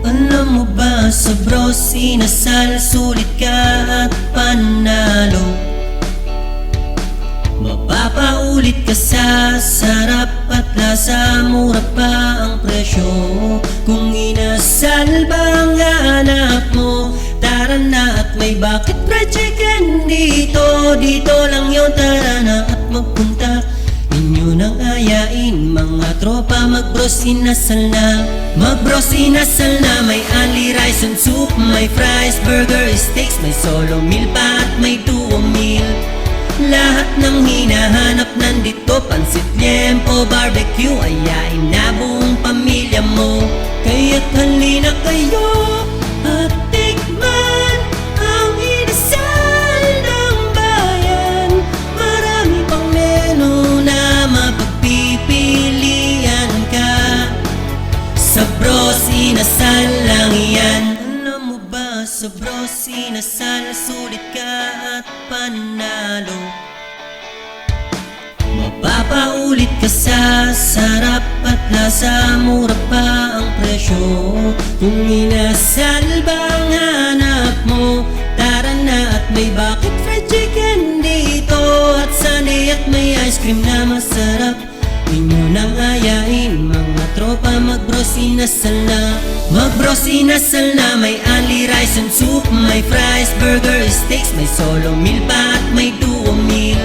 Alam mo ba sa bros, inasal, sulit ka at panalo. Mapapaulit ka sa sarap at lasa, mura pa ang presyo. Kung inasal ba ang hanap mo, tara na at may bakit fried chicken dito. Dito lang yun, tara na at magpunta. Inyo nang ayain mga tropa, mag-bros inasal na. Mag-bros inasal na, may only rice and soup, may fries, burger, steaks, may solo meal pa at may duo meal. Lahat ng hinahanap nandito, pansit, liempo, barbecue, ayain na buong pamilya mo. Kaya't halina kayo at tikman ang inasal ng bayan. Marami pang menu na mapagpipilian ka. Sa bros, inasal lang yan. Alam mo ba sa bros, inasal, sulit ka at panalo. Mapapaulit ka sa sarap at lasa, mura pa ang presyo. Kung inasal ba ang hanap mo, tara na at may bakit fried chicken dito. At sundae at may ice cream na masarap. Inyo nang ayain mga tropa, mag-bros inasal na. Mag-bros inasal na, may only rice and soup, may fries, burger, steaks, may solo meal pa at may duo meal.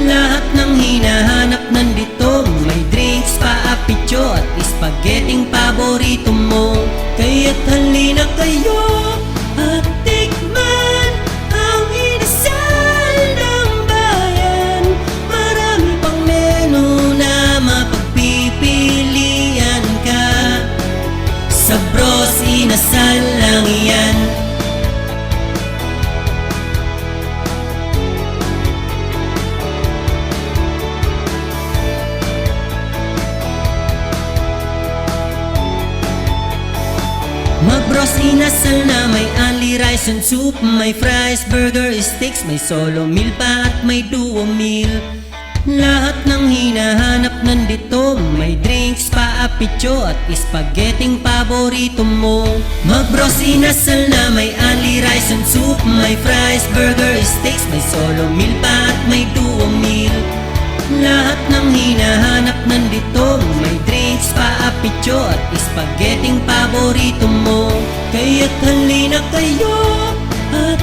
Lahat ng hinahanap nandito, may drinks pa, apityo at spaghetting paborito mo. Kaya't halina kayo at tikman ang inasal ng bayan. Marami pang menu na mapagpipilian ka. Sa bros, inasal lang yan. Mag-bros inasal na, may only rice and soup, may fries, burger, steaks, may solo meal pa at may duo meal. Lahat ng hinahanap nandito, may drinks pa, apityo at spaghetting paborito mo. Mag-bros inasal na, may only rice and soup, may fries, burger, steaks, may solo meal pa at may duo meal. Lahat ng hinahanap nandito, may drinks pa, apityo at spaghetting paborito mo. Kaya't halina kayo at